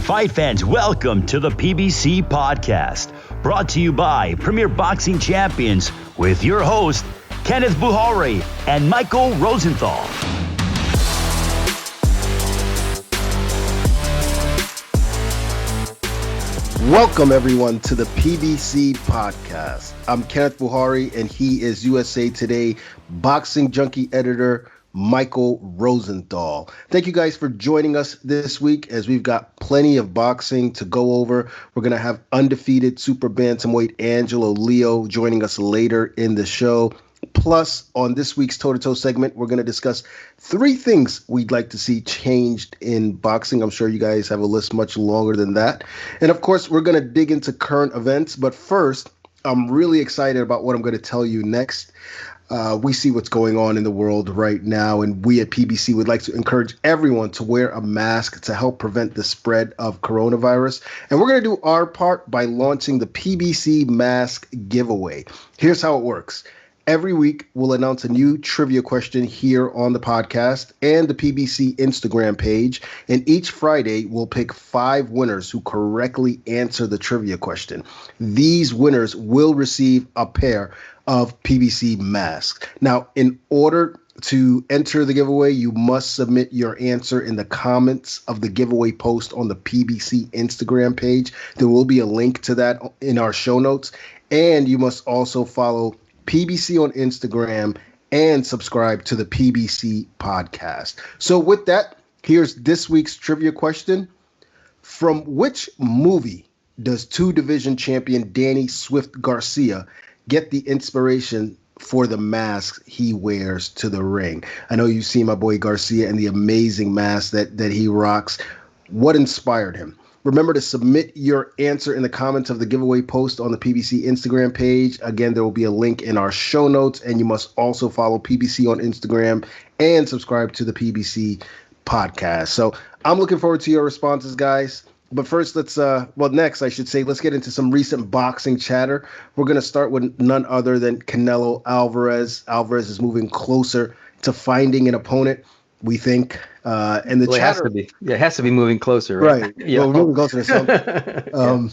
Fight fans, welcome to the PBC Podcast, brought to you by Premier Boxing Champions with your host, Kenneth Bouhairie and Michael Rosenthal. Welcome, everyone, to the PBC Podcast. I'm Kenneth Bouhairie, and he is USA Today boxing junkie editor Michael Rosenthal. Thank you guys for joining us this week as we've got plenty of boxing to go over. We're going to have undefeated super bantamweight Angelo Leo joining us later in the show. Plus, on this week's toe-to-toe segment, we're going to discuss 3 things we'd like to see changed in boxing. I'm sure you guys have a list much longer than that. And of course, we're going to dig into current events. But first, I'm really excited about what I'm going to tell you next. We see what's going on in the world right now, and we at PBC would like to encourage everyone to wear a mask to help prevent the spread of coronavirus. And we're going to do our part by launching the PBC Mask Giveaway. Here's how it works. Every week, we'll announce a new trivia question here on the podcast and the PBC Instagram page. And each Friday, we'll pick 5 winners who correctly answer the trivia question. These winners will receive a pair of PBC masks. Now, in order to enter the giveaway, you must submit your answer in the comments of the giveaway post on the PBC Instagram page. There will be a link to that in our show notes. And you must also follow PBC on Instagram and subscribe to the PBC Podcast. So with that, here's this week's trivia question. From which movie does 2-division champion Danny Swift Garcia get the inspiration for the masks he wears to the ring? I know you've seen my boy Garcia and the amazing mask that he rocks. What inspired him? Remember to submit your answer in the comments of the giveaway post on the PBC Instagram page. Again, there will be a link in our show notes, and you must also follow PBC on Instagram and subscribe to the PBC Podcast. So I'm looking forward to your responses, guys. But first, let's get into some recent boxing chatter. We're going to start with none other than Canelo Alvarez. Alvarez is moving closer to finding an opponent, we think. And the chatter, it has to be moving closer, right? Yeah. Well, we're moving closer to something.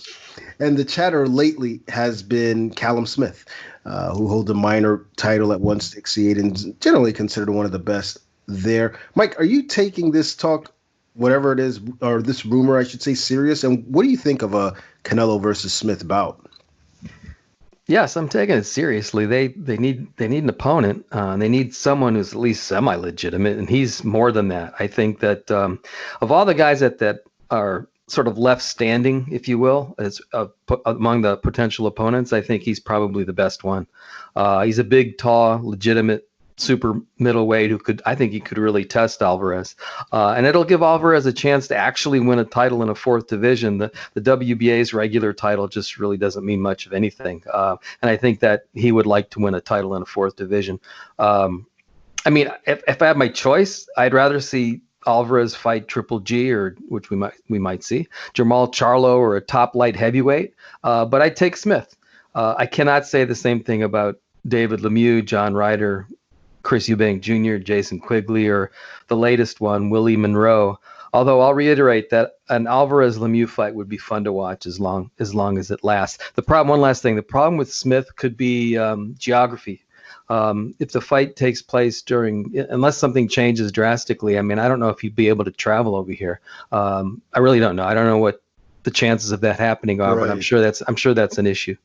And the chatter lately has been Callum Smith, who holds a minor title at 168 and is generally considered one of the best there. Mike, are you taking this talk, whatever it is, or this rumor, I should say, serious? And what do you think of a Canelo versus Smith bout? Yes, I'm taking it seriously. They need an opponent. They need someone who's at least semi-legitimate, and he's more than that. I think that of all the guys that are sort of left standing, if you will, as among the potential opponents, I think he's probably the best one. He's a big, tall, legitimate super middleweight who could really test Alvarez, and it'll give Alvarez a chance to actually win a title in a 4th division. The WBA's regular title just really doesn't mean much of anything, and I think that he would like to win a title in a 4th division. I mean, if I had my choice, I'd rather see Alvarez fight Triple G, or which we might see Jamal Charlo, or a top light heavyweight, but I'd take Smith. I cannot say the same thing about David Lemieux, John Ryder, Chris Eubank Jr., Jason Quigley, or the latest one, Willie Monroe. Although I'll reiterate that an Alvarez-Lemieux fight would be fun to watch as long as it lasts. One last thing, the problem with Smith could be geography. If the fight takes place unless something changes drastically, I mean, I don't know if he'd be able to travel over here. I really don't know. I don't know what the chances of that happening are, right. But I'm sure that's an issue.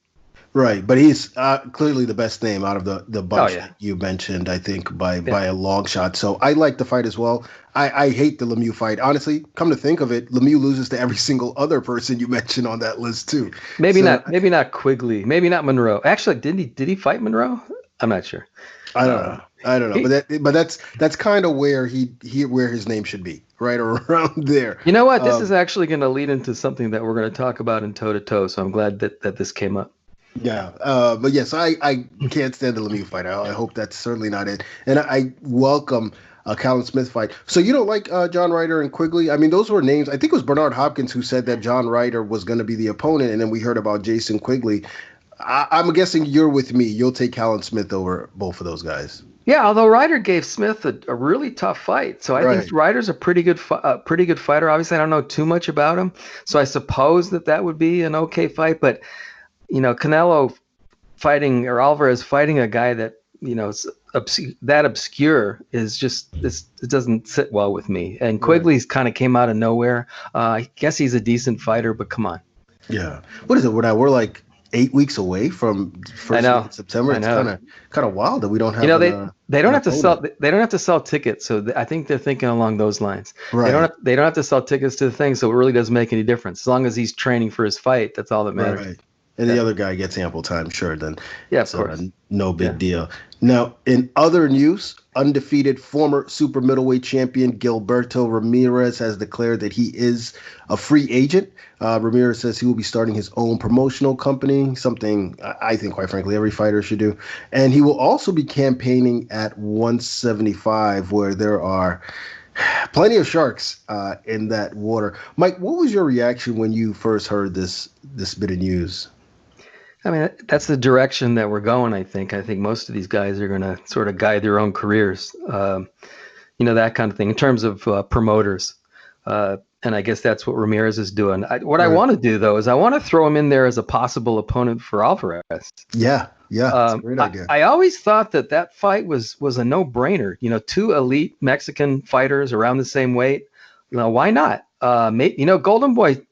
Right, but he's clearly the best name out of the bunch that you mentioned, I think, by a long shot. So I like the fight as well. I hate the Lemieux fight. Honestly, come to think of it, Lemieux loses to every single other person you mentioned on that list too. Maybe not Quigley, maybe not Monroe. Actually, did he fight Monroe? I'm not sure. I don't know. But that's kind of where where his name should be, right around there. You know what? This is actually going to lead into something that we're going to talk about in toe to toe. So I'm glad that this came up. Yeah, but yes, I can't stand the Lemieux fight. I hope that's certainly not it. And I welcome a Callum Smith fight. So you don't like John Ryder and Quigley? I mean, those were names. I think it was Bernard Hopkins who said that John Ryder was going to be the opponent, and then we heard about Jason Quigley. I'm guessing you're with me. You'll take Callum Smith over both of those guys. Yeah, although Ryder gave Smith a really tough fight, so I Right. think Ryder's a pretty good fighter. Obviously, I don't know too much about him, so I suppose that would be an okay fight. But Canelo fighting or Alvarez fighting a guy that is that obscure is just this. It doesn't sit well with me. And Quigley's kind of came out of nowhere. I guess he's a decent fighter, but come on. Yeah. What is it? We're like 8 weeks away from first week in September. It's kind of wild that we don't have. They don't have to sell. They don't have to sell tickets. So I think they're thinking along those lines. Right. They don't have to sell tickets to the thing. So it really doesn't make any difference as long as he's training for his fight. That's all that matters. Right. And the other guy gets ample time, sure, then. Yeah, of course. No big deal. Now, in other news, undefeated former super middleweight champion Gilberto Ramirez has declared that he is a free agent. Ramirez says he will be starting his own promotional company, something I think, quite frankly, every fighter should do. And he will also be campaigning at 175, where there are plenty of sharks in that water. Mike, what was your reaction when you first heard this bit of news? I mean, that's the direction that we're going, I think. I think most of these guys are going to sort of guide their own careers, that kind of thing in terms of promoters. And I guess that's what Ramirez is doing. I want to do, though, is I want to throw him in there as a possible opponent for Alvarez. Yeah, that's a great idea. I always thought that fight was a no-brainer. Two elite Mexican fighters around the same weight. Why not? Golden Boy,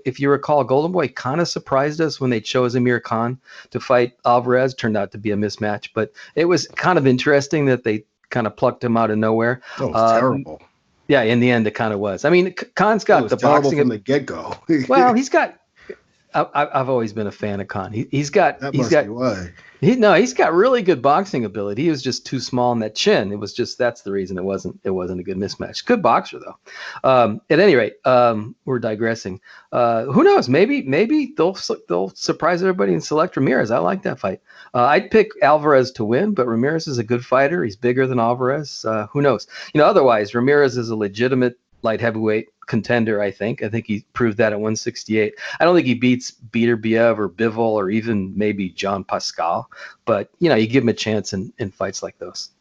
if you recall, Golden Boy kind of surprised us when they chose Amir Khan to fight Alvarez. Turned out to be a mismatch, but it was kind of interesting that they kind of plucked him out of nowhere. That was terrible. Yeah, in the end, it kind of was. I mean, Khan's got the boxing from the get-go. Well, he's got. I've always been a fan of Khan. He's got why. He's got really good boxing ability. He was just too small in that chin. It was just that's the reason it wasn't a good mismatch. Good boxer though. At any rate, we're digressing. Who knows? Maybe they'll surprise everybody and select Ramirez. I like that fight. I'd pick Alvarez to win, but Ramirez is a good fighter. He's bigger than Alvarez. Who knows? Otherwise, Ramirez is a legitimate light heavyweight contender. I think he proved that at 168. I don't think he beats Beterbiev or Bivol or even maybe John Pascal, but you give him a chance in fights like those.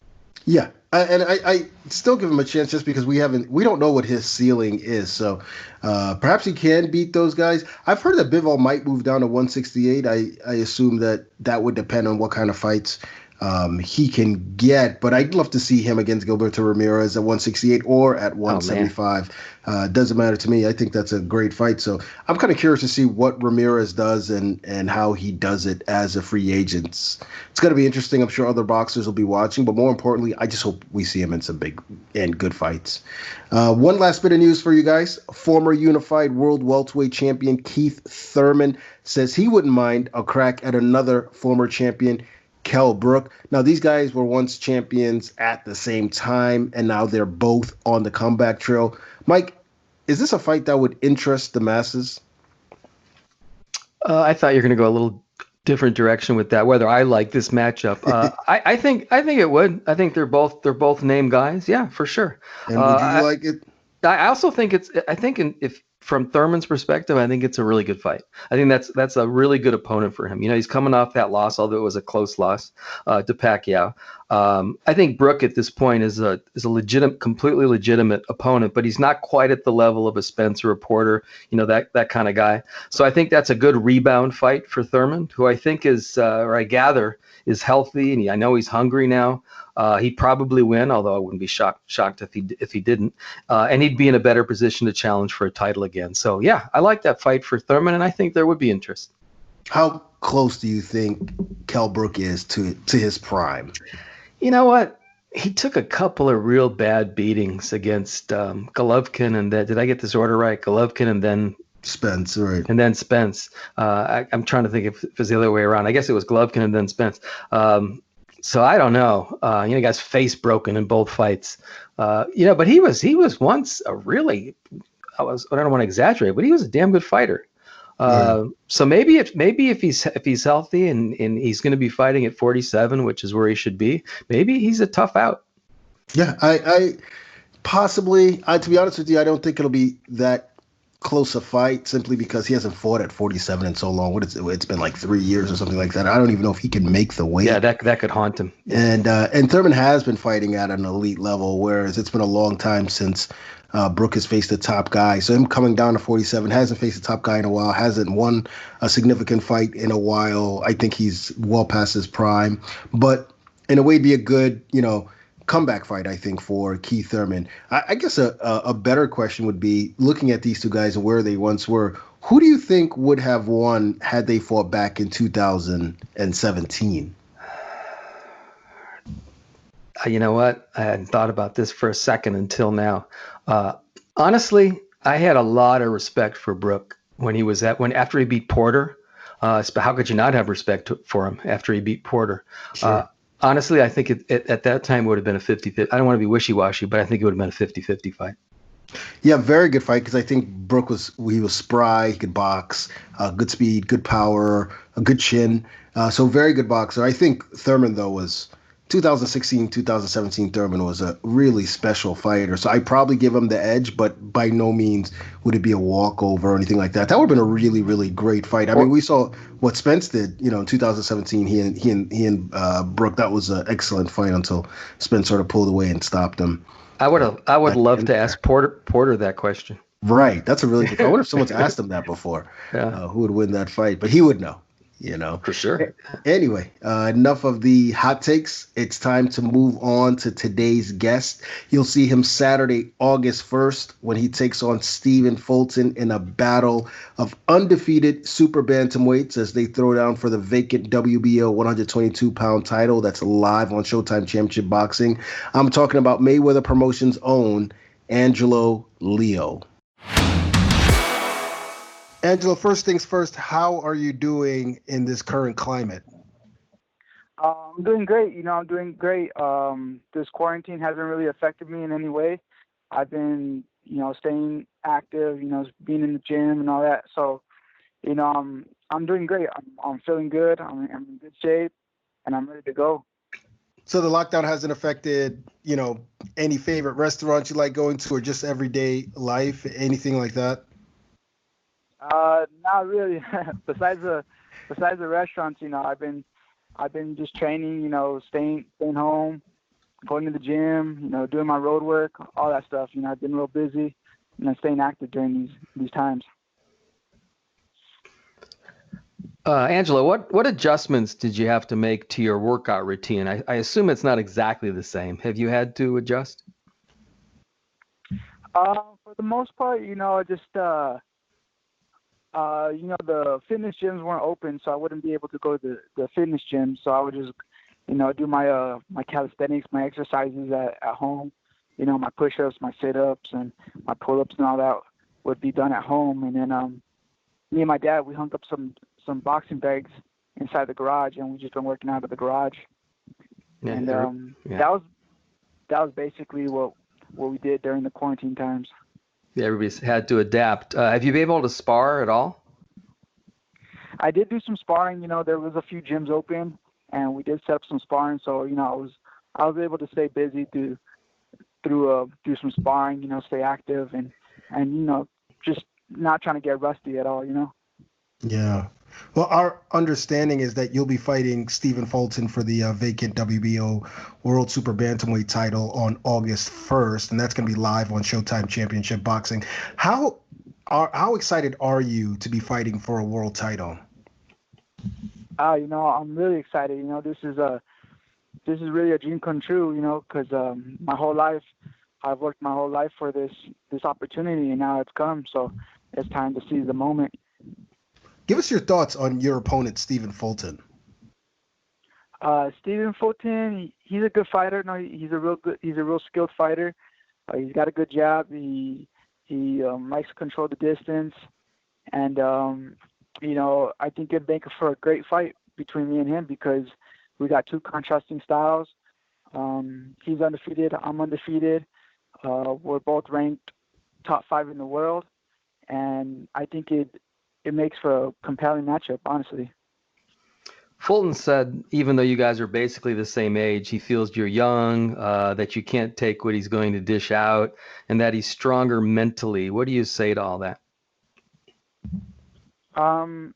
Yeah, and I still give him a chance just because we don't know what his ceiling is. So perhaps he can beat those guys. I've heard that Bivol might move down to 168. I assume that would depend on what kind of fights he can get, but I'd love to see him against Gilberto Ramirez at 168 or at 175. Doesn't matter to me. I think that's a great fight. So I'm kind of curious to see what Ramirez does and how he does it as a free agent. It's going to be interesting. I'm sure other boxers will be watching, but more importantly, I just hope we see him in some big and good fights. One last bit of news for you guys. Former unified world welterweight champion Keith Thurman says he wouldn't mind a crack at another former champion, Kell Brook. Now, these guys were once champions at the same time, and now they're both on the comeback trail. Mike, is this a fight that would interest the masses? I thought you were going to go a little different direction with that. Whether I like this matchup, I think it would. I think they're both name guys. Yeah, for sure. And would you like it? I also think if from Thurman's perspective, I think it's a really good fight. I think that's a really good opponent for him. He's coming off that loss, although it was a close loss to Pacquiao. I think Brook at this point is a completely legitimate opponent, but he's not quite at the level of a Spencer or Porter, that kind of guy. So I think that's a good rebound fight for Thurman, who I think is, or I gather, is healthy, and I know he's hungry now. He'd probably win, although I wouldn't be shocked if he didn't. And he'd be in a better position to challenge for a title again. So yeah, I like that fight for Thurman, and I think there would be interest. How close do you think Kell Brook is to his prime? You know what? He took a couple of real bad beatings against Golovkin, and then, did I get this order right? Golovkin and then Spence, right? And then Spence. I'm trying to think if it was the other way around. I guess it was Golovkin and then Spence. So I don't know. He got his face broken in both fights. But he was once a really. I don't want to exaggerate, but he was a damn good fighter. So maybe if he's healthy and he's going to be fighting at 47, which is where he should be, maybe he's a tough out. Yeah, I possibly. To be honest with you, I don't think it'll be that close a fight simply because he hasn't fought at 47 in so long. It's been like 3 years or something like that. I don't even know if he can make the weight. Yeah, that could haunt him. And Thurman has been fighting at an elite level, whereas it's been a long time since Brook has faced the top guy. So him coming down to 47, hasn't faced the top guy in a while, hasn't won a significant fight in a while. I think he's well past his prime, but in a way, it'd be a good, comeback fight, I think, for Keith Thurman. I guess a better question would be, looking at these two guys and where they once were, who do you think would have won had they fought back in 2017? You know what? I hadn't thought about this for a second until now. Honestly, I had a lot of respect for Brook after he beat Porter. How could you not have respect for him after he beat Porter? Sure. Honestly, I think at that time it would have been a 50-50. I don't want to be wishy-washy, but I think it would have been a 50-50 fight. Yeah, very good fight, because I think Brook was spry, he could box, good speed, good power, a good chin. So very good boxer. I think Thurman, though, was 2016, 2017 Thurman was a really special fighter. So I probably give him the edge, but by no means would it be a walkover or anything like that. That would have been a really, really great fight. I mean, we saw what Spence did, in 2017. He and Brook. That was an excellent fight until Spence sort of pulled away and stopped him. I would love to ask Porter that question. Right, that's a really good. I wonder if someone's asked him that before. Yeah. Who would win that fight? But he would know. For sure. Anyway, enough of the hot takes. It's time to move on to today's guest. You'll see him Saturday, August 1st, when he takes on Stephen Fulton in a battle of undefeated super bantamweights as they throw down for the vacant WBO 122-pound title. That's live on Showtime Championship Boxing. I'm talking about Mayweather Promotions' own Angelo Leo. Angelo, first things first, how are you doing in this current climate? I'm doing great. I'm doing great. This quarantine hasn't really affected me in any way. I've been, staying active, being in the gym and all that. So, I'm doing great. I'm feeling good. I'm in good shape, and I'm ready to go. So the lockdown hasn't affected, any favorite restaurants you like going to, or just everyday life, anything like that? Not really. besides the restaurants, I've been just training, staying home, going to the gym, doing my road work, all that stuff. I've been real busy, staying active during these times. Angelo, what adjustments did you have to make to your workout routine? I assume it's not exactly the same. Have you had to adjust? For the most part, just the fitness gyms weren't open, so I wouldn't be able to go to the fitness gym. So I would just, do my calisthenics, my exercises at home. My push-ups, my sit-ups, and my pull-ups and all that would be done at home. And then me and my dad, we hung up some boxing bags inside the garage, and we just been working out of the garage. Yeah, and that was basically what we did during the quarantine times. Yeah, everybody's had to adapt. Have you been able to spar at all? I did do some sparring. There was a few gyms open, and we did set up some sparring. So, I was able to stay busy through some sparring. Stay active and just not trying to get rusty at all. Yeah. Well, our understanding is that you'll be fighting Stephen Fulton for the vacant WBO World Super Bantamweight title on August 1st, and that's going to be live on Showtime Championship Boxing. How excited are you to be fighting for a world title? I'm really excited. This is really a dream come true. Because my whole life, I've worked my whole life for this opportunity, and now it's come. So it's time to seize the moment. Give us your thoughts on your opponent, Stephen Fulton. Stephen Fulton, he's a good fighter. No, he's a real skilled fighter. He's got a good jab. He likes to control the distance, and I think it'd make for a great fight between me and him because we got two contrasting styles. He's undefeated. I'm undefeated. We're both ranked top 5 in the world, and I think it makes for a compelling matchup, honestly. Fulton said, even though you guys are basically the same age, he feels you're young, that you can't take what he's going to dish out, and that he's stronger mentally. What do you say to all that? Not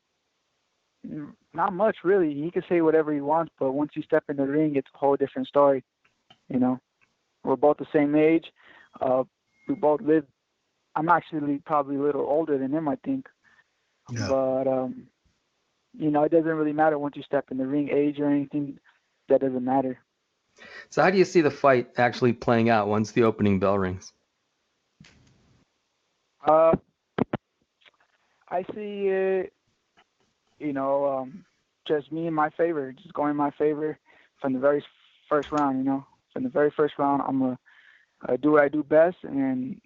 much really. He can say whatever he wants, but once you step in the ring, it's a whole different story. You know, we're both the same age. We both live. I'm actually probably a little older than him, I think. Yeah. But it doesn't really matter once you step in the ring, age or anything. That doesn't matter. So how do you see the fight actually playing out once the opening bell rings? I see it, just me in my favor, just going in my favor from the very first round. From the very first round, I'm gonna do what I do best, and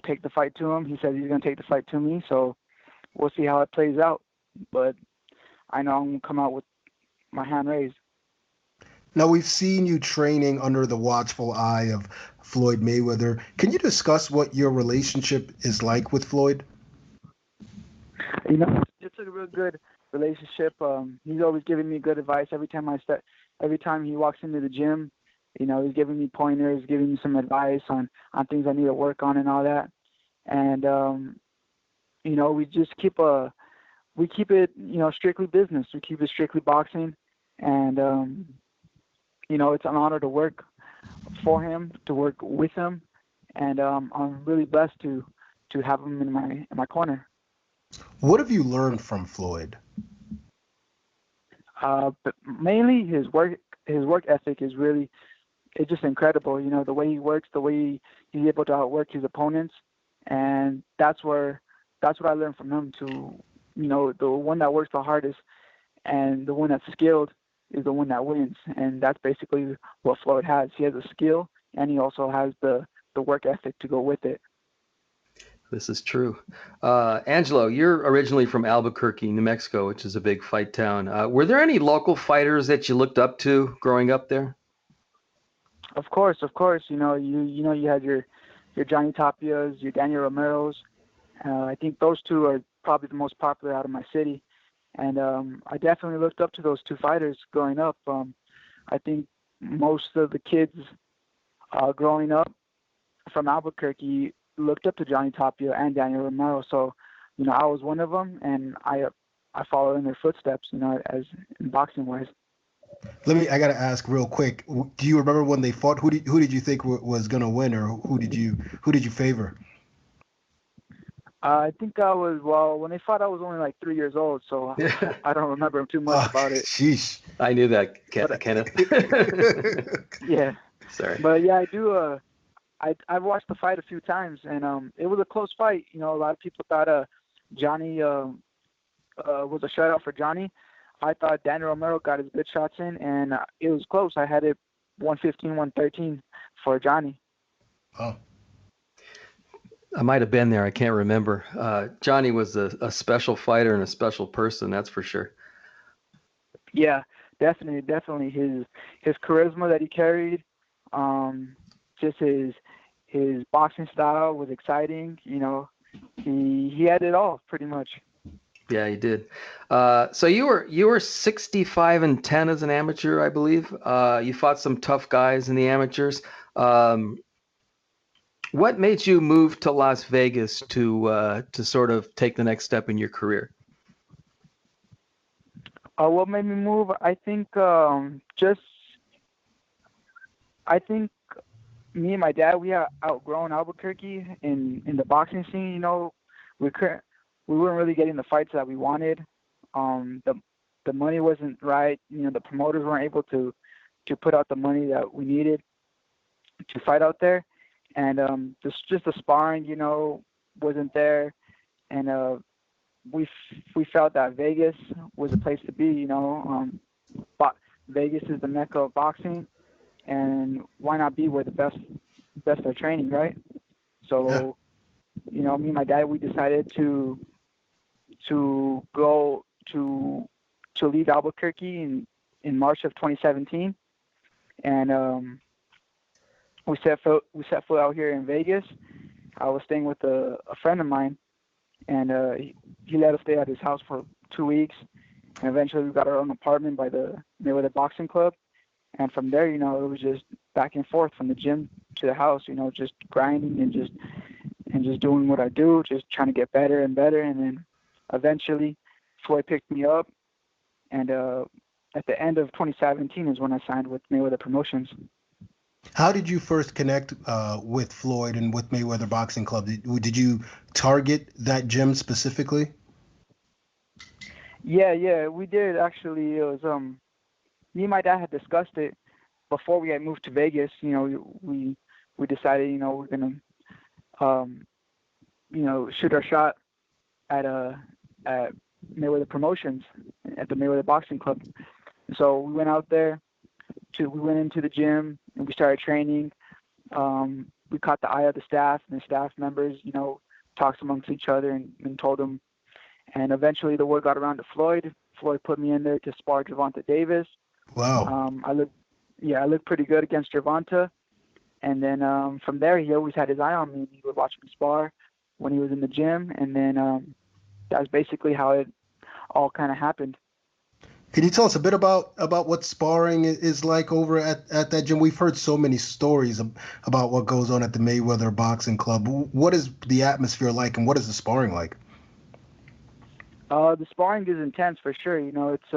take the fight to him. He says he's gonna take the fight to me, so we'll see how it plays out. But I know I'm gonna come out with my hand raised. Now, we've seen you training under the watchful eye of Floyd Mayweather. Can you discuss what your relationship is like with Floyd? It's a real good relationship. He's always giving me good advice every time he walks into the gym. He's giving me pointers, giving me some advice on things I need to work on and all that. And we just keep it strictly business. We keep it strictly boxing, and it's an honor to work for him, to work with him, and I'm really blessed to have him in my corner. What have you learned from Floyd? But mainly his work ethic is really, it's just incredible. The way he works, the way he's able to outwork his opponents, and that's what I learned from him. The one that works the hardest and the one that's skilled is the one that wins, and that's basically what Floyd has. He has a skill, and he also has the work ethic to go with it. This is true. Angelo, you're originally from Albuquerque, New Mexico, which is a big fight town. Were there any local fighters that you looked up to growing up there? Of course. You had your Johnny Tapias, your Daniel Romeros. I think those two are probably the most popular out of my city. And I definitely looked up to those two fighters growing up. I think most of the kids growing up from Albuquerque looked up to Johnny Tapia and Daniel Romero. So, I was one of them, and I followed in their footsteps, as in boxing wise. I got to ask real quick. Do you remember when they fought? Who did you think was going to win, or who did you favor? I think when they fought, I was only like 3 years old, so I don't remember too much about it. Sheesh. I knew that, Kenneth. Yeah. Sorry. But yeah, I do. I've watched the fight a few times, and it was a close fight. A lot of people thought Johnny was a shutout for Johnny. I thought Daniel Romero got his good shots in, and it was close. I had it 115-113 for Johnny. Oh. I might have been there. I can't remember. Johnny was a special fighter and a special person, that's for sure. Yeah, definitely. His charisma that he carried, just his boxing style was exciting. He had it all pretty much. Yeah, he did. So you were 65-10 as an amateur, I believe. You fought some tough guys in the amateurs. What made you move to Las Vegas to sort of take the next step in your career? What made me move? I think me and my dad, we had outgrown Albuquerque in the boxing scene. We weren't really getting the fights that we wanted. The money wasn't right. The promoters weren't able to put out the money that we needed to fight out there. And just the sparring, wasn't there. And we felt that Vegas was a place to be. Vegas is the mecca of boxing, and why not be where the best are training, right? So, me and my dad, we decided to go to leave Albuquerque in March of 2017, and we set foot out here in Vegas. I was staying with a friend of mine, and he let us stay at his house for 2 weeks, and eventually we got our own apartment by the Mayweather Boxing Club. And from there, it was just back and forth from the gym to the house, just grinding and just doing what I do, just trying to get better and better. And then eventually Floyd picked me up, and at the end of 2017 is when I signed with Mayweather Promotions. How did you first connect with Floyd and with Mayweather Boxing Club? Did you target that gym specifically? Yeah, we did actually. It was me and my dad had discussed it before we had moved to Vegas. You know, we decided, you know, we're gonna shoot our shot at Mayweather Promotions at the Mayweather Boxing Club. So we went out there. We went into the gym and we started training. We caught the eye of the staff, and the staff members, you know, talked amongst each other and told them. And eventually the word got around to Floyd. Floyd put me in there to spar Gervonta Davis. Wow. I looked pretty good against Gervonta. And then from there, he always had his eye on me. He would watch me spar when he was in the gym. And then that's basically how it all kind of happened. Can you tell us a bit about what sparring is like over at that gym? We've heard so many stories about what goes on at the Mayweather Boxing Club. What is the atmosphere like, and what is the sparring like? The sparring is intense for sure. You know, it's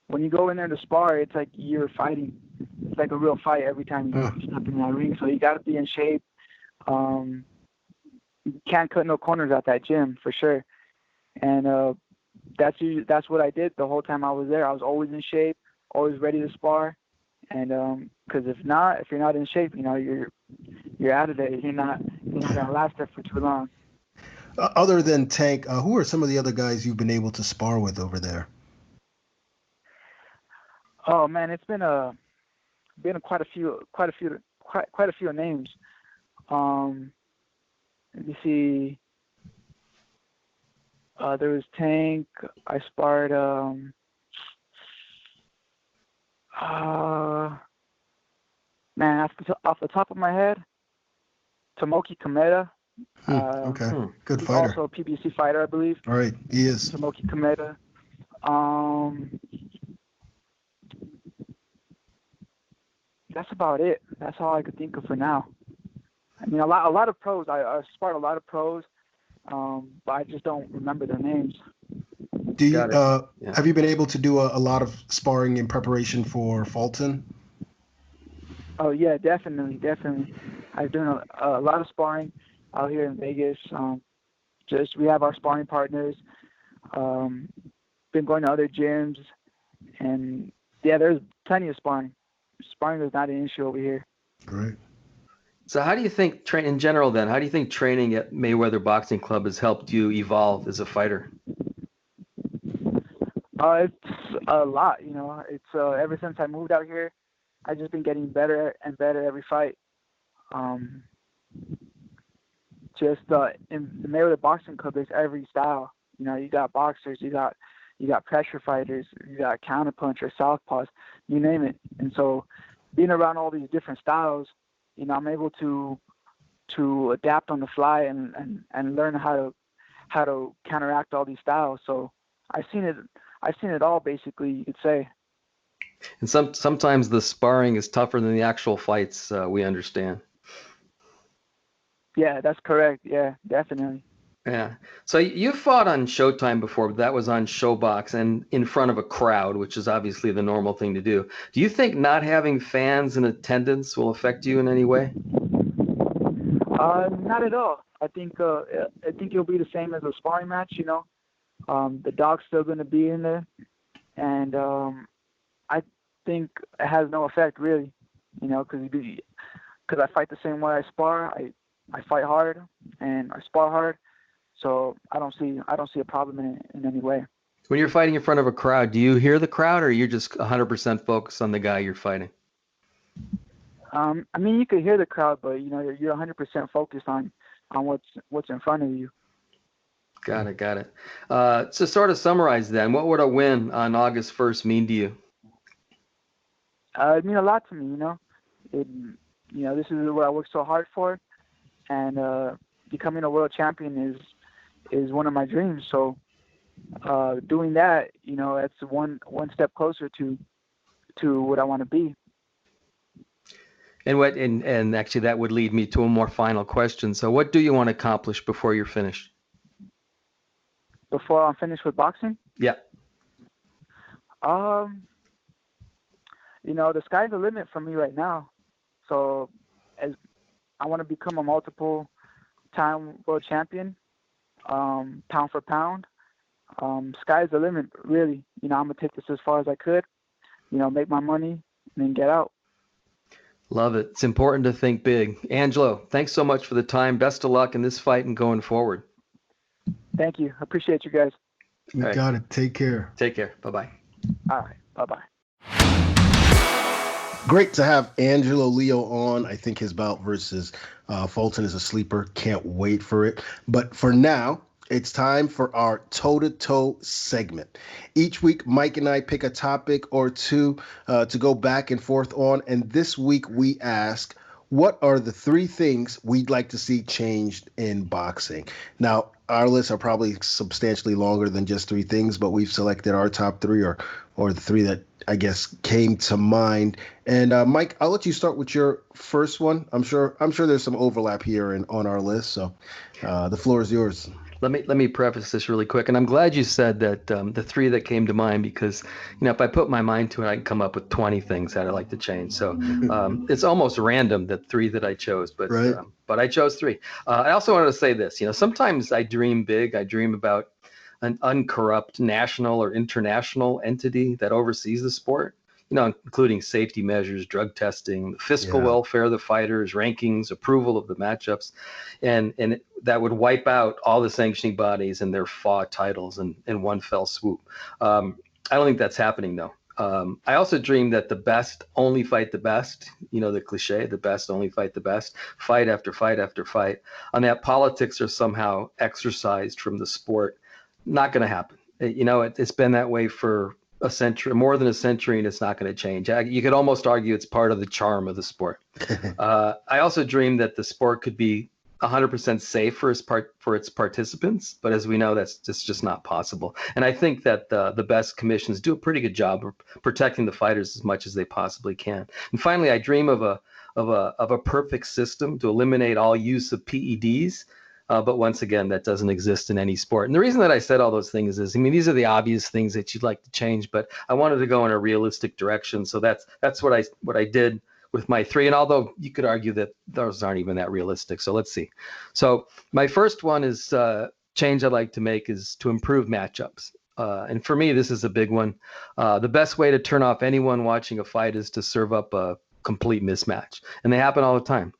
when you go in there to spar, it's like you're fighting. It's like a real fight every time you step in that ring. So you got to be in shape. You can't cut no corners at that gym for sure. And that's what I did the whole time I was there. I was always in shape, always ready to spar. And because if you're not in shape, you know, you're out of there. You're not gonna last there for too long. Other than Tank, who are some of the other guys you've been able to spar with over there? Oh man, it's been quite a few names. Let me see. There was Tank. I sparred. Man, off the top of my head, Tomoki Kameda. Okay, good he's fighter. Also a PBC fighter, I believe. All right, he is. Tomoki Kameda. That's about it. That's all I could think of for now. I mean, a lot of pros. I sparred a lot of pros, but I just don't remember their names. Do you have you been able to do a lot of sparring in preparation for Fulton? Oh yeah, definitely. I've done a lot of sparring out here in Vegas. We have our sparring partners. Been going to other gyms, and yeah, there's plenty of sparring. Sparring is not an issue over here. Great. So how do you think, in general then, how do you think training at Mayweather Boxing Club has helped you evolve as a fighter? It's a lot, you know. It's ever since I moved out here, I've just been getting better and better every fight. In the Mayweather Boxing Club, there's every style. You know, you got boxers, you got pressure fighters, you got counterpunchers, southpaws, you name it. And so, being around all these different styles, you know, I'm able to adapt on the fly and learn how to counteract all these styles. So I've seen it all, basically, you could say. And sometimes the sparring is tougher than the actual fights, we understand. Yeah, that's correct. Yeah, definitely. Yeah. So you fought on Showtime before, but that was on Showbox and in front of a crowd, which is obviously the normal thing to do. Do you think not having fans in attendance will affect you in any way? Not at all. I think it'll be the same as a sparring match. You know, the dog's still going to be in there, and I think it has no effect really. You know, because I fight the same way I spar. I fight hard and I spar hard, so I don't see a problem in any way. When you're fighting in front of a crowd, do you hear the crowd, or you're just 100% focused on the guy you're fighting? I mean, you could hear the crowd, but you know, you're 100% focused on what's in front of you. Got it. To sort of summarize then, what would a win on August 1st mean to you? It means a lot to me, you know. This is what I worked so hard for, and becoming a world champion is one of my dreams. So doing that, you know, that's one step closer to what I want to be. And actually that would lead me to a more final question. So what do you want to accomplish before you're finished? before I'm finished with boxing? Yeah. The sky's the limit for me right now. So as I want to become a multiple-time world champion, pound for pound. Sky's the limit, really. I'm gonna take this as far as I could. Make my money and then get out. Love it. It's important to think big. Angelo, thanks so much for the time. Best of luck in this fight and going forward. Thank you. I appreciate you guys. You got it. Take care. Take care. Bye-bye. All right. Bye-bye. Great to have Angelo Leo on. I think his bout versus Fulton is a sleeper. Can't wait for it. But for now, it's time for our toe-to-toe segment. Each week, Mike and I pick a topic or two to go back and forth on. And this week, we ask, what are the 3 things we'd like to see changed in boxing? Now, our lists are probably substantially longer than just 3 things, but we've selected our top 3 or the 3 that I guess came to mind. And Mike, I'll let you start with your first one. I'm sure there's some overlap here on our list, so the floor is yours. Let me preface this really quick, and I'm glad you said that the 3 that came to mind, because if I put my mind to it, I can come up with 20 things that I'd like to change. So it's almost random that 3 that I chose, but right. But I chose 3. I also wanted to say this. Sometimes I dream big. I dream about an uncorrupt national or international entity that oversees the sport. Including safety measures, drug testing, fiscal welfare of the fighters, rankings, approval of the matchups, and that would wipe out all the sanctioning bodies and their FAW titles in one fell swoop. I don't think that's happening, though. I also dream that the best only fight the best, the cliche, the best only fight the best, fight after fight after fight, and that politics are somehow exorcised from the sport. Not going to happen. It's been that way for a century, more than a century, and it's not going to change. You could almost argue it's part of the charm of the sport. I also dream that the sport could be 100% safe for its participants, but as we know, that's just not possible. And I think that the best commissions do a pretty good job of protecting the fighters as much as they possibly can. And finally, I dream of a perfect system to eliminate all use of PEDs. But once again, that doesn't exist in any sport. And the reason that I said all those things is, these are the obvious things that you'd like to change, but I wanted to go in a realistic direction. So that's what I did with my 3. And although you could argue that those aren't even that realistic. So let's see. So my first one is change I'd like to make is to improve matchups. And for me, this is a big one. The best way to turn off anyone watching a fight is to serve up a complete mismatch, and they happen all the time.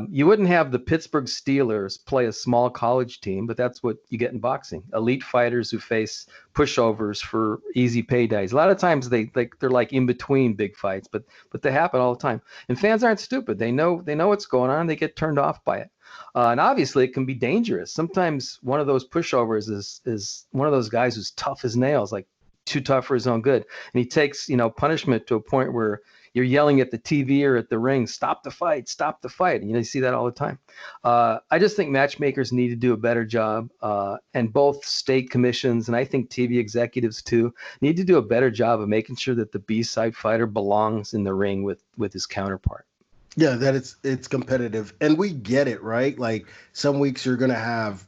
You wouldn't have the Pittsburgh Steelers play a small college team, but that's what you get in boxing. Elite fighters who face pushovers for easy paydays. A lot of times they're like in between big fights, but they happen all the time. And fans aren't stupid. They know what's going on. They get turned off by it. And obviously it can be dangerous. Sometimes one of those pushovers is one of those guys who's tough as nails, like too tough for his own good. And he takes, punishment to a point where you're yelling at the TV or at the ring, stop the fight, stop the fight. And you see that all the time. I just think matchmakers need to do a better job. And both state commissions, and I think TV executives too, need to do a better job of making sure that the B-side fighter belongs in the ring with his counterpart. Yeah, that it's competitive. And we get it, right? Like some weeks you're going to have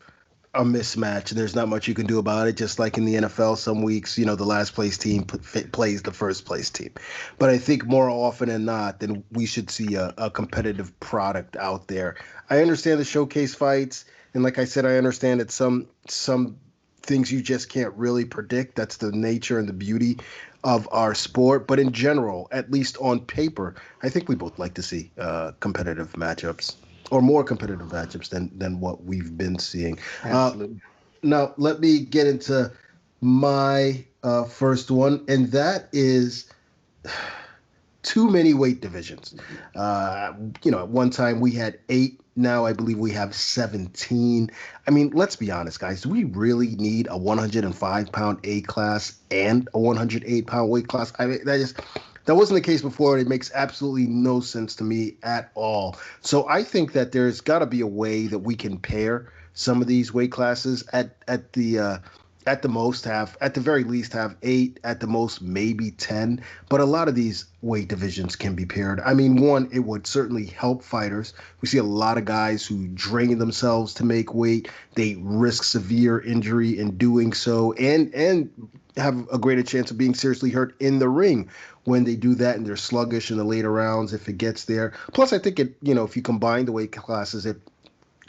a mismatch and there's not much you can do about it. Just like in the NFL, some weeks, the last place team plays the first place team. But I think more often than not, then we should see a competitive product out there. I understand the showcase fights. And like I said, I understand that some things you just can't really predict. That's the nature and the beauty of our sport. But in general, at least on paper, I think we both like to see competitive matchups. Or more competitive matchups than what we've been seeing. Absolutely. Now, let me get into my first one, and that is too many weight divisions. At one time we had 8. Now I believe we have 17. I mean, let's be honest, guys. Do we really need a 105-pound A class and a 108-pound weight class? I mean, that wasn't the case before, and it makes absolutely no sense to me at all. So I think that there's got to be a way that we can pair some of these weight classes at the at the very least have 8, at the most maybe 10. But a lot of these weight divisions can be paired. I mean, one, it would certainly help fighters. We see a lot of guys who drain themselves to make weight. They risk severe injury in doing so, and have a greater chance of being seriously hurt in the ring when they do that, and they're sluggish in the later rounds if it gets there. Plus, I think if you combine the weight classes, it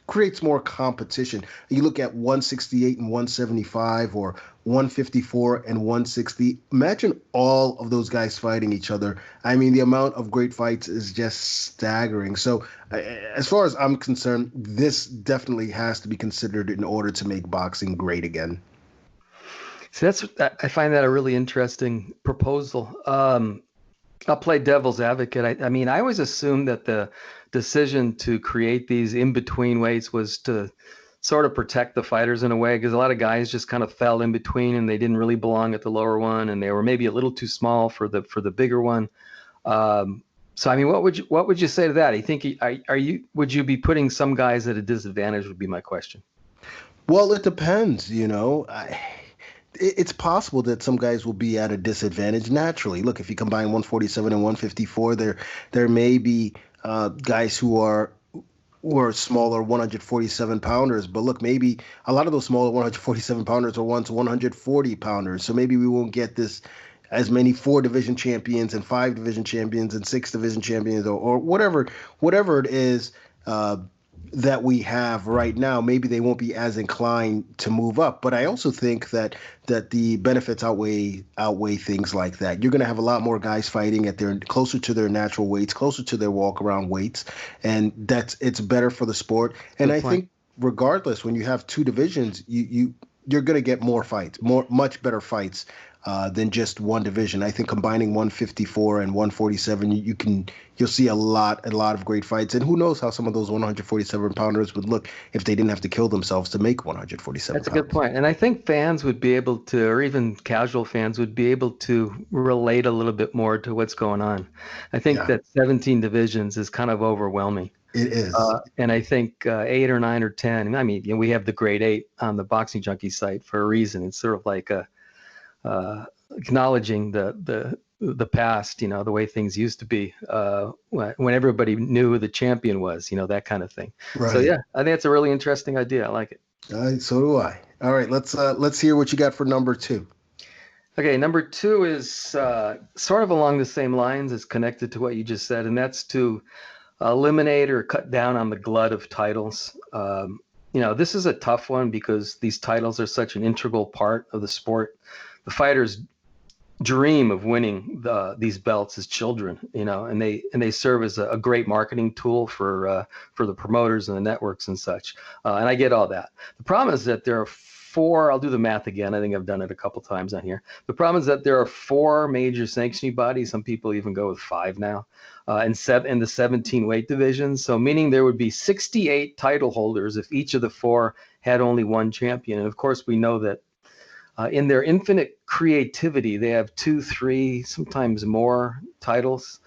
creates more competition. You look at 168 and 175, or 154 and 160. Imagine all of those guys fighting each other. I mean, the amount of great fights is just staggering. So as far as I'm concerned, this definitely has to be considered in order to make boxing great again. So I find that a really interesting proposal. I'll play devil's advocate. I mean, I always assumed that the decision to create these in-between weights was to sort of protect the fighters in a way, because a lot of guys just kind of fell in between and they didn't really belong at the lower one, and they were maybe a little too small for the bigger one. So I mean, what would you say to that? I think would you be putting some guys at a disadvantage? Would be my question. Well, it depends. It's possible that some guys will be at a disadvantage naturally. Look, if you combine 147 and 154, there may be guys who are smaller 147 pounders, but look, maybe a lot of those smaller 147 pounders are once 140 pounders. So maybe we won't get as many 4 division champions and 5 division champions and 6 division champions, or whatever it is that we have right now. Maybe they won't be as inclined to move up. But I also think that the benefits outweigh things like that. You're going to have a lot more guys fighting at closer to their natural weights, closer to their walk around weights, and it's better for the sport. And I think regardless, when you have 2 divisions, you're going to get more fights, much better fights than just one division. I think combining 154 and 147, you'll see a lot of great fights. And who knows how some of those 147 pounders would look if they didn't have to kill themselves to make 147 That's a good point. And I think fans would be able to, or even casual fans would be able to relate a little bit more to what's going on. I think that 17 divisions is kind of overwhelming. It is. And I think 8 or 9 or 10, I mean, we have the grade 8 on the Boxing Junkie site for a reason. It's sort of like acknowledging the past, the way things used to be when everybody knew who the champion was, that kind of thing. Right. So yeah, I think it's a really interesting idea. I like it. So do I. All right, let's hear what you got for number 2. Okay, number 2 is sort of along the same lines, as connected to what you just said, and that's to eliminate or cut down on the glut of titles. This is a tough one because these titles are such an integral part of the sport. The fighters dream of winning these belts as children, and they serve as a great marketing tool for the promoters and the networks and such. And I get all that. The problem is that there are 4. I'll do the math again. I think I've done it a couple times on here. The problem is that there are 4 major sanctioning bodies. Some people even go with 5 now, in the 17 weight divisions. So meaning there would be 68 title holders if each of the 4 had only one champion. And of course, we know that in their infinite creativity, they have 2, 3, sometimes more titles,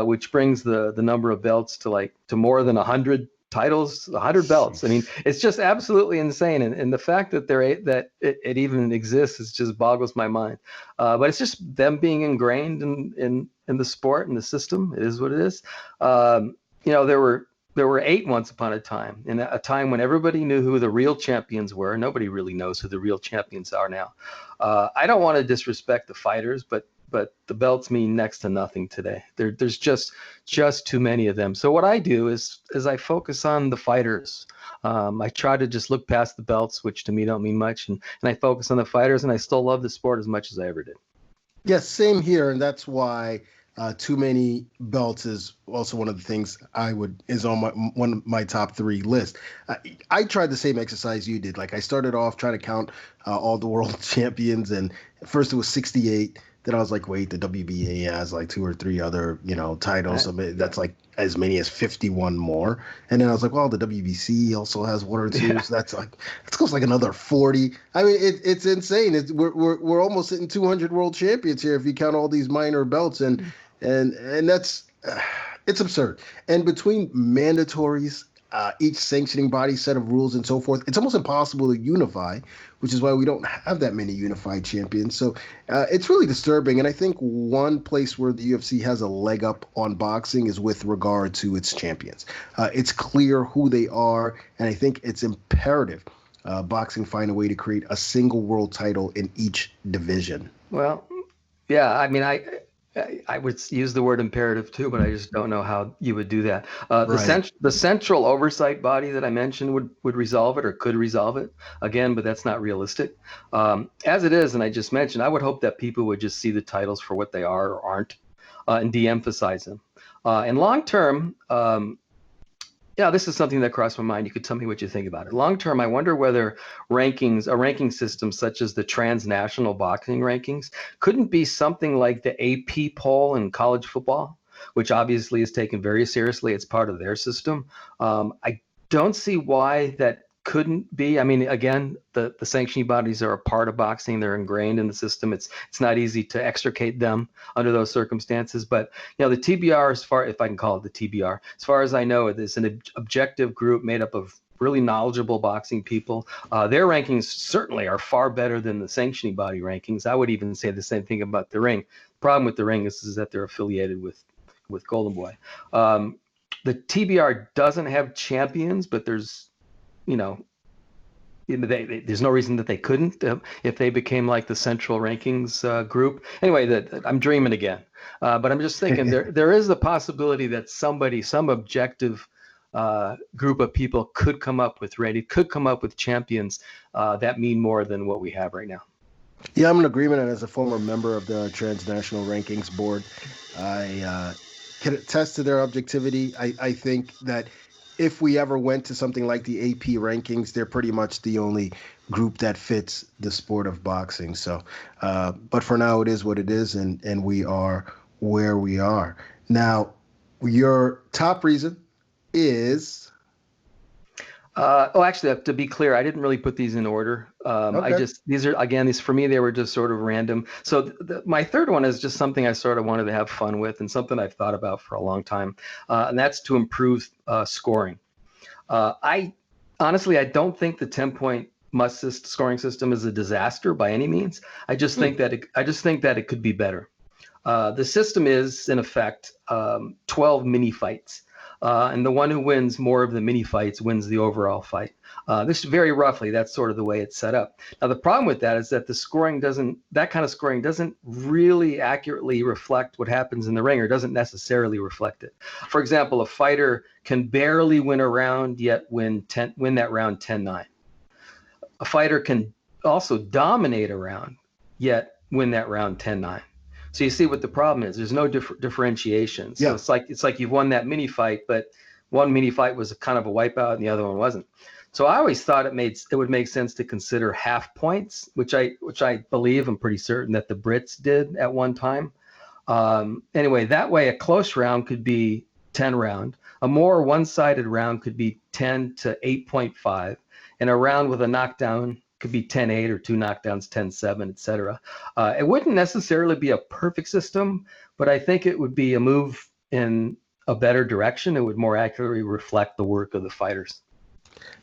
which brings the number of belts to more than 100 titles, 100 belts. I mean, it's just absolutely insane. And the fact that it even exists, it just boggles my mind. But it's just them being ingrained in the sport and the system. It is what it is. There were 8 once upon a time, in a time when everybody knew who the real champions were. Nobody really knows who the real champions are now. I don't want to disrespect the fighters, but the belts mean next to nothing today. There's just too many of them. So what I do is I focus on the fighters. I try to just look past the belts, which to me don't mean much, and I focus on the fighters, and I still love the sport as much as I ever did. Yes, same here, and that's why too many belts is also one of the things is on one of my top 3 list. I tried the same exercise you did. Like, I started off trying to count all the world champions, and at first it was 68. Then I was like, wait, the WBA has like 2 or 3 other, titles. So that's like as many as 51 more. And then I was like, well, the WBC also has 1 or 2. Yeah. So that's close like another 40. I mean, it's insane. We're almost hitting 200 world champions here if you count all these minor belts, and that's it's absurd. And between mandatories, each sanctioning body set of rules and so forth. It's almost impossible to unify, which is why we don't have that many unified champions. So it's really disturbing. And I think one place where the UFC has a leg up on boxing is with regard to its champions. It's clear who they are, and I think it's imperative boxing find a way to create a single world title in each division. Well, yeah, I mean, I would use the word imperative too, but I just don't know how you would do that. The central oversight body that I mentioned would resolve it or could resolve it again, but that's not realistic. As it is, and I just mentioned, I would hope that people would just see the titles for what they are or aren't, and de-emphasize them. And long term, yeah, this is something that crossed my mind. You could tell me what you think about it. Long term, I wonder whether a ranking system such as the transnational boxing rankings couldn't be something like the AP poll in college football, which obviously is taken very seriously. It's part of their system. I don't see why that couldn't be. I mean, again, the sanctioning bodies are a part of boxing. They're ingrained in the system. It's not easy to extricate them under those circumstances. But the TBR, if I can call it the TBR, as far as I know, it is an objective group made up of really knowledgeable boxing people. Their rankings certainly are far better than the sanctioning body rankings. I would even say the same thing about the ring. The problem with the ring is that they're affiliated with Golden Boy. The TBR doesn't have champions, but there's there's no reason that they couldn't if they became like the central rankings group. Anyway, I'm dreaming again, but I'm just thinking there is the possibility that some objective group of people could come up with champions that mean more than what we have right now. Yeah, I'm in agreement, and as a former member of the Transnational Rankings Board, I can attest to their objectivity. I think that if we ever went to something like the AP rankings, they're pretty much the only group that fits the sport of boxing. So, but for now, it is what it is, and we are where we are. Now, your top reason is... actually, to be clear, I didn't really put these in order. Okay. These for me, they were just sort of random. So my third one is just something I sort of wanted to have fun with and something I've thought about for a long time, and that's to improve scoring. I don't think the 10-point must scoring system is a disaster by any means. I just think that it could be better. The system is in effect 12 mini fights. And the one who wins more of the mini fights wins the overall fight. This very roughly, that's sort of the way it's set up. Now, the problem with that is that that kind of scoring doesn't really accurately reflect what happens in the ring, or doesn't necessarily reflect it. For example, a fighter can barely win a round, yet win that round 10-9. A fighter can also dominate a round, yet win that round 10-9. So you see what the problem is. There's no differentiation. So yeah. It's like you've won that mini fight, but one mini fight was kind of a wipeout and the other one wasn't. So I always thought it would make sense to consider half points, which I believe, I'm pretty certain that the Brits did at one time. Anyway, that way a close round could be 10 round. A more one-sided round could be 10 to 8.5, and a round with a knockdown could be 10-8 or two knockdowns, 10-7, etc. It wouldn't necessarily be a perfect system, but I think it would be a move in a better direction. It would more accurately reflect the work of the fighters.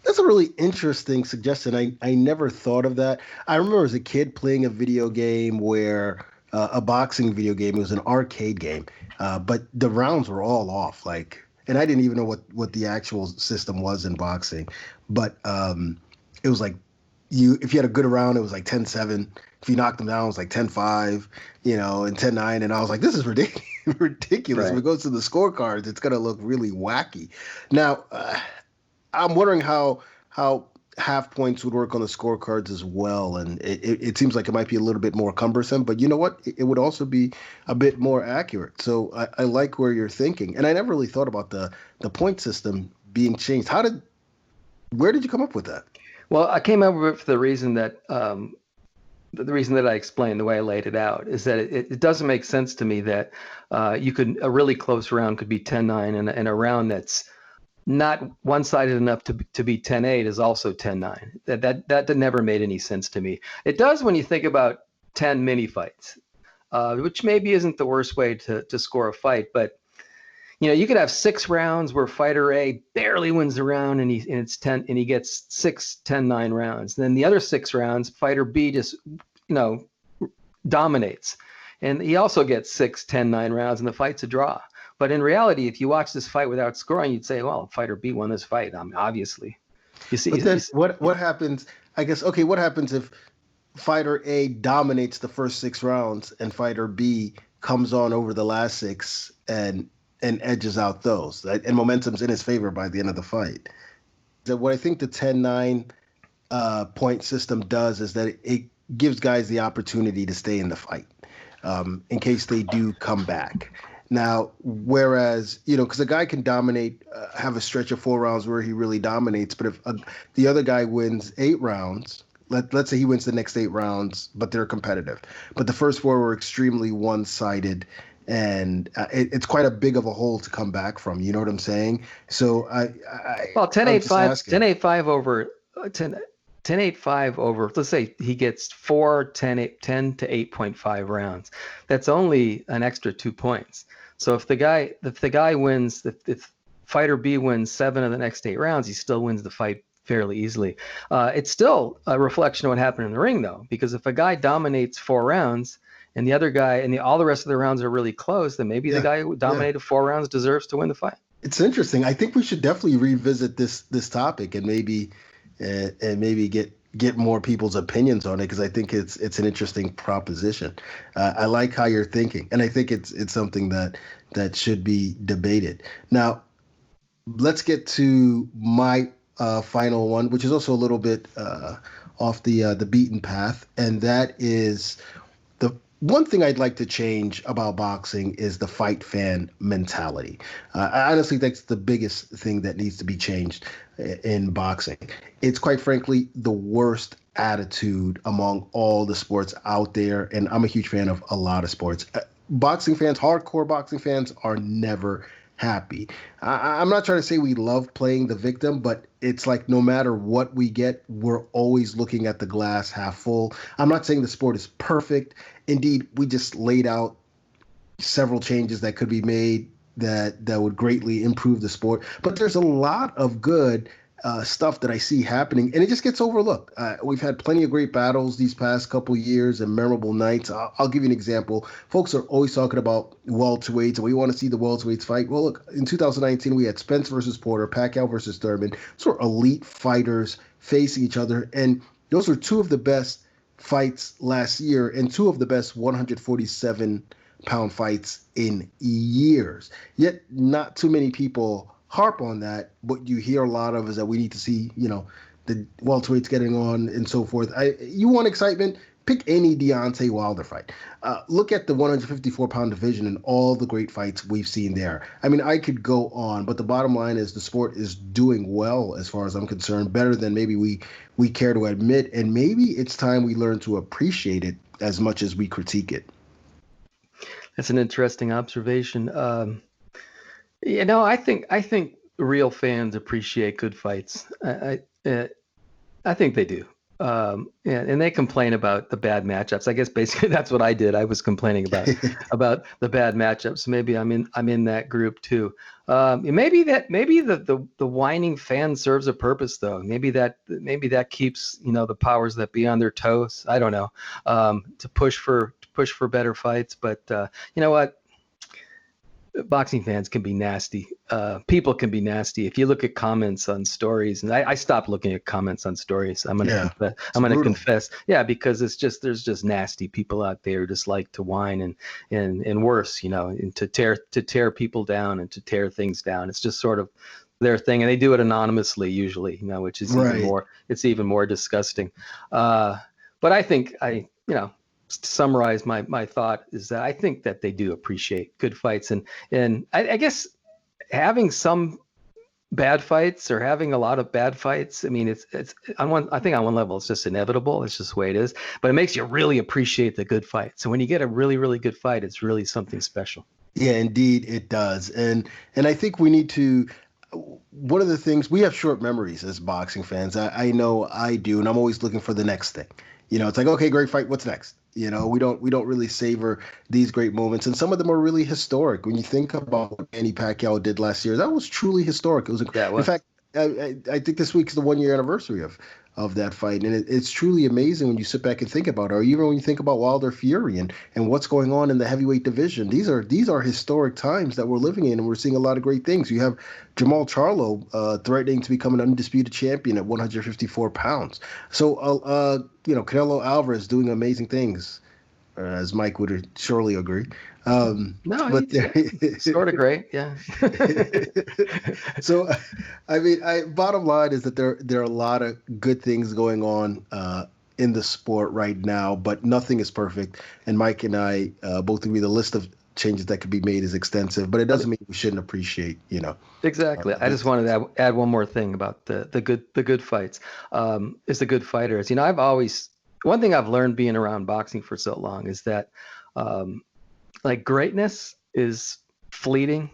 That's a really interesting suggestion. I never thought of that. I remember as a kid playing a video game where a boxing video game. It was an arcade game, but the rounds were all off. And I didn't even know what the actual system was in boxing, but it was like, if you had a good round, it was like 10-7. If you knocked them down, it was like 10-5, and 10-9. And I was like, this is ridiculous. Right. If it goes to the scorecards, it's going to look really wacky. Now, I'm wondering how half points would work on the scorecards as well. And it seems like it might be a little bit more cumbersome, but you know what? It would also be a bit more accurate. So I like where you're thinking. And I never really thought about the point system being changed. Where did you come up with that? Well, I came up with it for the reason that I explained, the way I laid it out, is that it doesn't make sense to me that a really close round could be 10-9, and a round that's not one-sided enough to be 10-8 is also 10-9. That never made any sense to me. It does when you think about 10 mini fights, which maybe isn't the worst way to score a fight, but you could have 6 rounds where fighter A barely wins the round and it's 10 and he gets 6-10-9 rounds. And then the other 6 rounds, fighter B just, dominates. And he also gets 6-10-9 rounds and the fight's a draw. But in reality, if you watch this fight without scoring, you'd say, well, fighter B won this fight. Obviously. You see. But then what happens, I guess, okay, what happens if fighter A dominates the first 6 rounds and fighter B comes on over the last 6 and edges out those, right? And momentum's in his favor by the end of the fight? So what I think the 10-9 point system does is that it gives guys the opportunity to stay in the fight in case they do come back. Now, whereas, because a guy can dominate, have a stretch of 4 rounds where he really dominates, but if the other guy wins 8 rounds, let's say he wins the next 8 rounds, but they're competitive. But the first 4 were extremely one-sided, and it's quite a big of a hole to come back from. You know what I'm saying? So well, 10-8-5 over 10-8-5 over. Let's say he gets 10 to 8.5 rounds. That's only an extra 2 points. So if the guy wins, if fighter B wins 7 of the next 8 rounds, he still wins the fight fairly easily. It's still a reflection of what happened in the ring, though, because if a guy dominates 4 rounds and the other guy and all the rest of the rounds are really close, then maybe the guy who dominated 4 rounds deserves to win the fight. It's interesting. I think we should definitely revisit this topic and maybe get more people's opinions on it, because I think it's an interesting proposition. I like how you're thinking, and I think it's something that should be debated. Now, let's get to my final one, which is also a little bit off the beaten path, and that is the one thing I'd like to change about boxing is the fight fan mentality. I honestly think it's the biggest thing that needs to be changed in boxing. It's quite frankly the worst attitude among all the sports out there, and I'm a huge fan of a lot of sports. Boxing fans, hardcore boxing fans, are never happy. I'm not trying to say we love playing the victim, but it's like no matter what we get, we're always looking at the glass half full. I'm not saying the sport is perfect. Indeed, we just laid out several changes that could be made that would greatly improve the sport. But there's a lot of good stuff that I see happening, and it just gets overlooked. We've had plenty of great battles these past couple years and memorable nights. I'll give you an example. Folks are always talking about welterweights, and we want to see the welterweights fight. Well, look, in 2019, we had Spence versus Porter, Pacquiao versus Thurman. Those were elite fighters facing each other, and those were 2 of the best fights last year and 2 of the best 147-pound fights in years. Yet not too many people harp on that. What you hear a lot of is that we need to see, the welterweights getting on and so forth. You want excitement? Pick any Deontay Wilder fight. Look at the 154-pound division and all the great fights we've seen there. I mean, I could go on, but the bottom line is the sport is doing well as far as I'm concerned, better than maybe we care to admit, and maybe it's time we learn to appreciate it as much as we critique it. That's an interesting observation. I think real fans appreciate good fights. I think they do. And they complain about the bad matchups. I guess basically that's what I did. I was complaining about the bad matchups. Maybe I'm in that group too. Maybe the whining fan serves a purpose though. Maybe that keeps the powers that be on their toes. I don't know. To push for better fights. But you know what? Boxing fans can be nasty. People can be nasty. If you look at comments on stories, and I stopped looking at comments on stories. I'm gonna confess. Yeah, because there's just nasty people out there who just like to whine and worse, and to tear people down and to tear things down. It's just sort of their thing, and they do it anonymously usually, which is even more disgusting. But I think to summarize my thought is that I think that they do appreciate good fights, and I guess having some bad fights or having a lot of bad fights, I mean, it's I think on one level it's just inevitable. It's just the way it is, but it makes you really appreciate the good fight. So when you get a really, really good fight, it's really something special. Yeah, indeed it does. And I think we need to one of the things, we have short memories as boxing fans. I know I do, and I'm always looking for the next thing. It's like, okay, great fight. What's next? We don't really savor these great moments, and some of them are really historic. When you think about what Manny Pacquiao did last year, that was truly historic. It was, in fact, I think this week is the 1 year anniversary of that fight, and it's truly amazing when you sit back and think about it, or even when you think about Wilder Fury and what's going on in the heavyweight division. These are historic times that we're living in, and we're seeing a lot of great things. You have Jamal Charlo threatening to become an undisputed champion at 154 pounds. So Canelo Alvarez doing amazing things, as Mike would surely agree. But sort of great, yeah. So, bottom line is that there are a lot of good things going on in the sport right now, but nothing is perfect. And Mike and I both agree the list of changes that could be made is extensive, but it doesn't mean we shouldn't appreciate, Exactly. I just wanted to add one more thing about the good fights. Is the good fighters. One thing I've learned being around boxing for so long is that greatness is fleeting.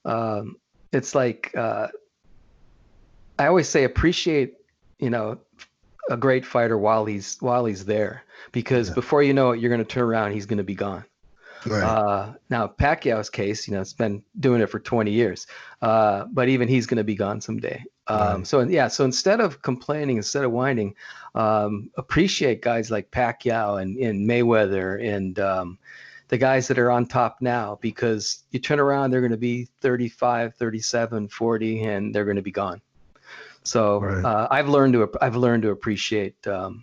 It's like I always say, appreciate a great fighter while he's there, because before you know it, you're going to turn around, he's going to be gone. Right. Now Pacquiao's case, it's been doing it for 20 years, but even he's going to be gone someday. Right. So instead of complaining, instead of whining, appreciate guys like Pacquiao and Mayweather and the guys that are on top now, because you turn around, they're going to be 35, 37, 40, and they're going to be gone. So right. I've learned to appreciate the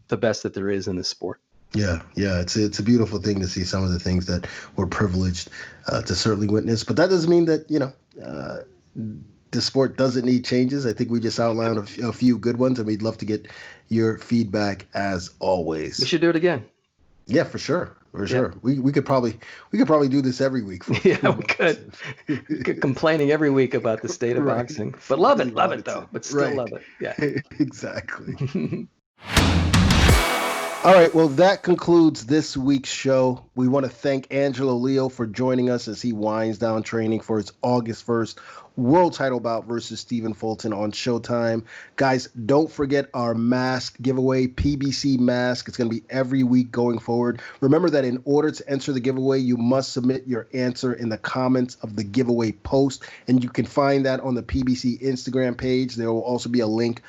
best that there is in the sport. Yeah, it's a beautiful thing to see some of the things that we're privileged to certainly witness. But that doesn't mean that the sport doesn't need changes. I think we just outlined a few good ones, and we'd love to get your feedback as always. We should do it again. Yeah, for sure. We could probably do this every week. We could. Complaining every week about the state of boxing, but love it though. But still love it. Yeah, exactly. All right, well, that concludes this week's show. We want to thank Angelo Leo for joining us as he winds down training for his August 1st world title bout versus Stephen Fulton on Showtime. Guys, don't forget our mask giveaway, PBC Mask. It's going to be every week going forward. Remember that in order to enter the giveaway, you must submit your answer in the comments of the giveaway post, and you can find that on the PBC Instagram page. There will also be a link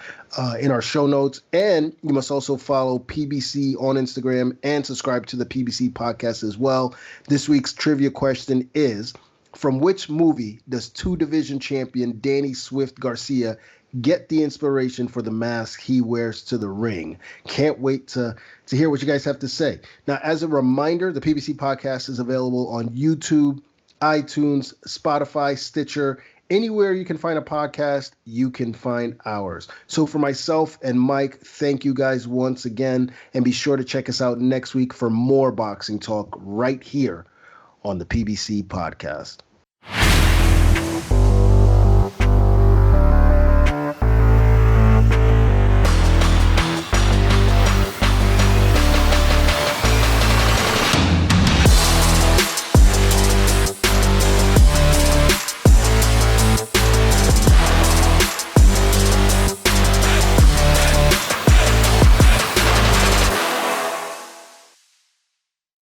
in our show notes, and you must also follow PBC on Instagram and subscribe to the PBC podcast as well. This week's trivia question is, from which movie does two-division champion Danny Swift Garcia get the inspiration for the mask he wears to the ring? Can't wait to hear what you guys have to say. Now, as a reminder, the PBC podcast is available on YouTube, iTunes, Spotify, Stitcher. Anywhere you can find a podcast, you can find ours. So for myself and Mike, thank you guys once again, and be sure to check us out next week for more boxing talk right here on the PBC Podcast.